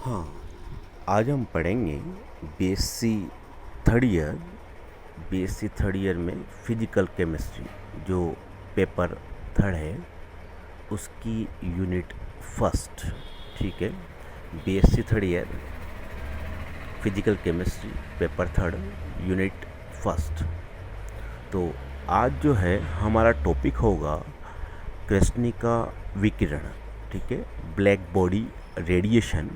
हाँ, आज हम पढ़ेंगे BSc third year BSc third year में फिजिकल केमिस्ट्री जो पेपर थर्ड है उसकी यूनिट फर्स्ट। ठीक है, BSc third year physical chemistry paper third unit first. तो आज जो है हमारा टॉपिक होगा कृष्णिका विकिरण। ठीक है, ब्लैक बॉडी रेडिएशन,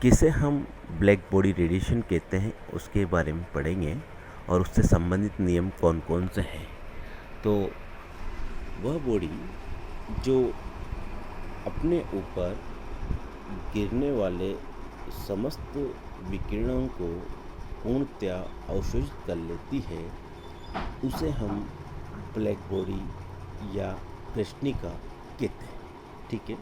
किसे हम ब्लैक बॉडी रेडिएशन कहते हैं उसके बारे में पढ़ेंगे और उससे संबंधित नियम कौन कौन से हैं। तो वह बॉडी जो अपने ऊपर गिरने वाले समस्त विकिरणों को पूर्णतया अवशोषित कर लेती है उसे हम ब्लैक बॉडी या कृष्णिका कहते हैं। ठीक है,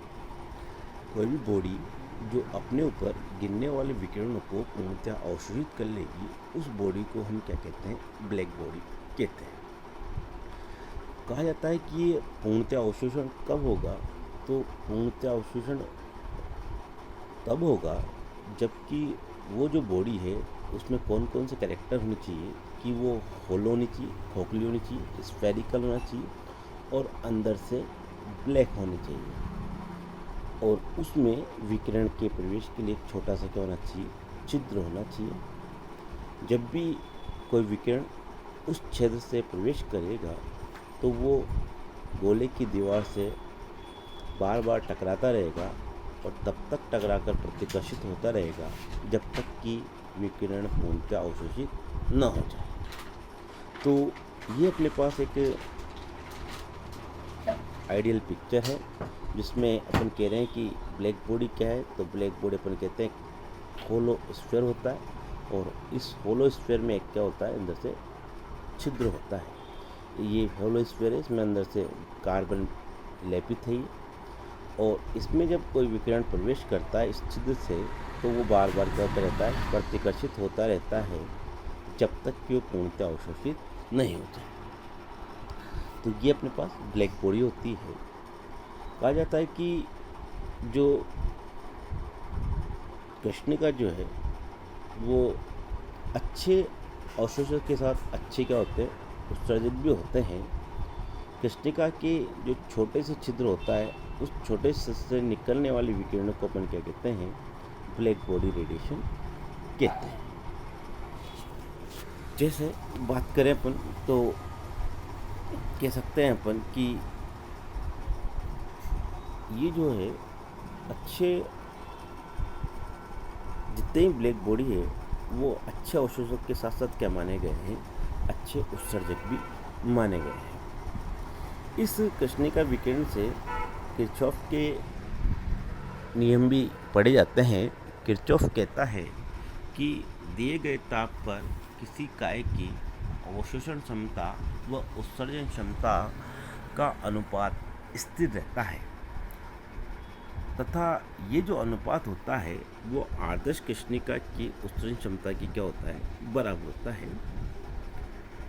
कोई भी बॉडी जो अपने ऊपर गिरने वाले विकिरणों को पूर्णतया अवशोषित कर लेगी उस बॉडी को हम क्या कहते हैं, ब्लैक बॉडी कहते हैं। कहा जाता है कि ये पूर्णतया अवशोषण कब होगा, तो पूर्णतया अवशोषण तब होगा जबकि वो जो बॉडी है उसमें कौन कौन से कैरेक्टर होने चाहिए कि वो होलो होनी चाहिए, खोखली होनी चाहिए, स्फेरिकल होना चाहिए और अंदर से ब्लैक होनी चाहिए और उसमें विकिरण के प्रवेश के लिए एक छोटा सा क्या होना चाहिए, छिद्र होना चाहिए। जब भी कोई विकिरण उस छिद्र से प्रवेश करेगा तो वो गोले की दीवार से बार बार टकराता रहेगा और तब तक टकराकर प्रतिकर्षित होता रहेगा जब तक कि विकिरण पूर्णतः अवशोषित न हो जाए। तो ये अपने पास एक आइडियल पिक्चर है जिसमें अपन कह रहे हैं कि ब्लैक बॉडी क्या है। तो ब्लैक बॉडी अपन कहते हैं होलो स्फीयर होता है और इस होलो स्फीयर में एक क्या होता है, अंदर से छिद्र होता है। ये होलो स्फीयर है, इसमें अंदर से कार्बन लेपित है और इसमें जब कोई विकिरण प्रवेश करता है इस छिद्र से तो वो बार बार क्या होता रहता है, प्रतिकर्षित होता रहता है जब तक कि वो पूर्णतः अवशोषित नहीं हो जाए। तो ये अपने पास ब्लैक बॉडी होती है। कहा जाता है कि जो कृष्णिका जो है वो अच्छे अवशोषक के साथ अच्छे क्या होते हैं, उत्सर्जित भी होते हैं। कृष्णिका के जो छोटे से छिद्र होता है उस छोटे से निकलने वाले विकिरणों को अपन क्या कहते हैं, ब्लैक बॉडी रेडिएशन कहते हैं। जैसे बात करें अपन तो कह सकते हैं अपन कि ये जो है अच्छे जितने ही ब्लैक बॉडी है वो अच्छे अवशोषक के साथ साथ क्या माने गए हैं, अच्छे उत्सर्जक भी माने गए हैं। इस कृष्णिका विकिरण से किरचॉफ के नियम भी पढ़े जाते हैं। किरचॉफ कहता है कि दिए गए ताप पर किसी काय की अवशोषण क्षमता व उत्सर्जन क्षमता का अनुपात स्थिर रहता है तथा ये जो अनुपात होता है वो आदर्श कृष्णिका की उत्सर्जन क्षमता की क्या होता है, बराबर होता है।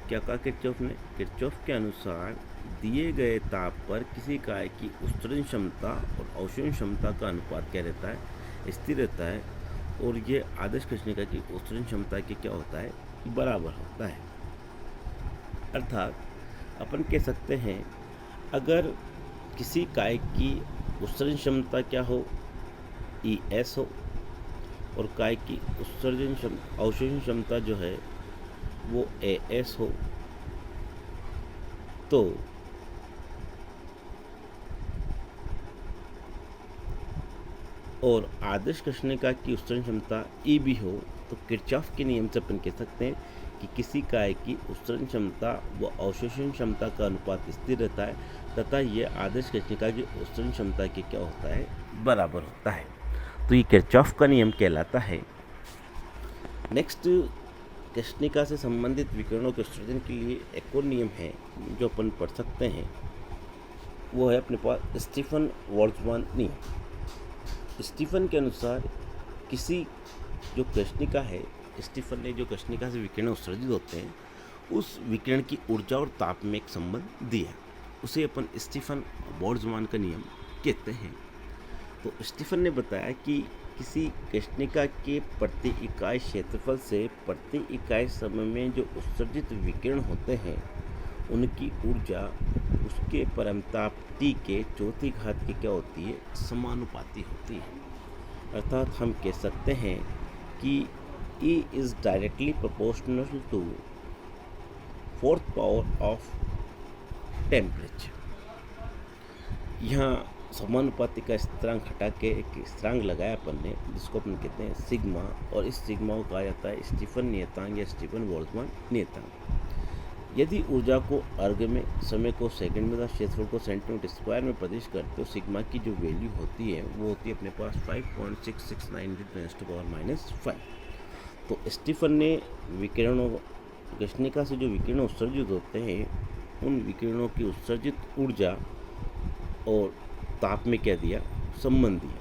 क्या कहा किरचॉफ ने? किरचॉफ के अनुसार दिए गए ताप पर किसी काय की उत्सर्जन क्षमता और अवशोषण क्षमता का अनुपात क्या रहता है, स्थिर रहता है और ये आदर्श कृष्णिका की उत्सर्जन क्षमता के क्या होता है, बराबर होता है। अर्थात अपन कह सकते हैं अगर किसी काय की उत्सर्जन क्षमता क्या हो, ES हो और काय की अवशोषण क्षमता जो है वो AS हो तो और आदर्श कृष्णिका की उत्सर्जन क्षमता EB हो तो किरचॉफ के नियम से अपन कह सकते हैं कि किसी काय की उत्सर्जन क्षमता व अवशोषण क्षमता का अनुपात स्थिर रहता है तथा यह आदर्श कृष्णिका की उत्सर्जन क्षमता के क्या होता है, बराबर होता है। तो ये किरचॉफ का नियम कहलाता है। नेक्स्ट, कृष्णिका से संबंधित विकिरणों के उत्सर्जन के लिए एक और नियम है जो अपन पढ़ सकते हैं, वो है अपने पास स्टीफन बोल्ट्जमान नियम। स्टीफन के अनुसार किसी जो कृष्णिका है, स्टीफन ने जो कृष्णिका से विकिरण उत्सर्जित होते हैं उस विकिरण की ऊर्जा और ताप में एक संबंध दिया, उसे अपन स्टीफन बोल्ट्जमान का नियम कहते हैं। तो स्टीफन ने बताया कि किसी कृष्णिका के प्रति इकाई क्षेत्रफल से प्रति इकाई समय में जो उत्सर्जित विकिरण होते हैं उनकी ऊर्जा उसके परमताप T के चौथी घात की क्या होती है, समानुपाती होती है। अर्थात हम कह सकते हैं कि E is directly proportional to fourth power of temperature. यहाँ समानुपाती का स्थिरांक हटा के एक स्थिरांक लगाया अपन ने, जिसको अपन कहते हैं सिग्मा, और इस सिग्मा को कहा जाता है स्टीफन नियतांक या स्टीफन बोल्ट्जमान नियतांक। यदि ऊर्जा को अर्घ में, समय को सेकंड में, क्षेत्रफल को सेंटीमीटर स्क्वायर में प्रदिश करते तो सिग्मा की जो वैल्यू होती है वो होती है अपने पास 5.6692 × 10⁻⁵ तो स्टीफन ने विकिरणों, कृष्णिका से जो विकिरण उत्सर्जित होते हैं उन विकिरणों की उत्सर्जित ऊर्जा और ताप में क्या दिया, संबंध दिया।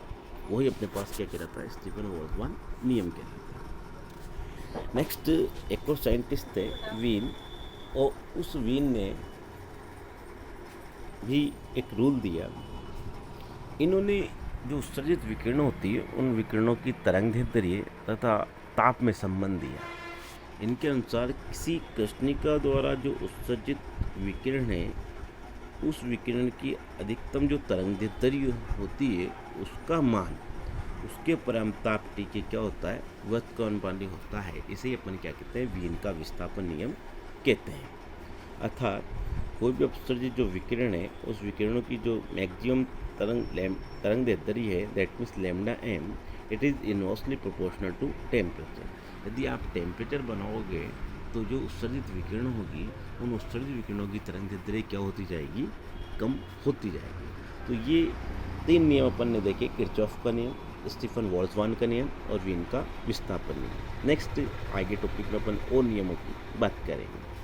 वही अपने पास क्या कहलाता है, स्टीफन बोल्ट्जमान नियम कहलाता है। नेक्स्ट एक और साइंटिस्ट थे वीन, और उस वीन ने भी एक रूल दिया। इन्होंने जो उत्सर्जित विकिरण होती है उन विकिरणों की तरंगदैर्ध्य तथा ताप में संबंध दिया। इनके अनुसार किसी कृष्णिका द्वारा जो उत्सर्जित विकिरण है उस विकिरण की अधिकतम जो तरंगदैर्ध्य होती है उसका मान उसके परमताप T के क्या होता है, व्युत्क्रमानुपाती होता है। इसे अपन क्या कहते हैं, वीन का विस्थापन नियम कहते हैं। अर्थात कोई भी उत्सर्जित जो विकिरण है उस विकिरणों की जो मैक्सिमम तरंगदैर्ध्य है, that means lambda m, it is inversely proportional to temperature. यदि आप टेम्परेचर बनाओगे तो जो उत्सर्जित विकिरण होगी उन उत्सर्जित विकिरणों की तरंगदैर्ध्य क्या होती जाएगी, कम होती जाएगी। तो ये 3 नियम अपन ने देखे, किरचॉफ का नियम, स्टीफन बोल्ट्जमान का नियम और वीन का विस्थापन नियम। नेक्स्ट आगे टॉपिक में अपन और नियमों की बात करेंगे।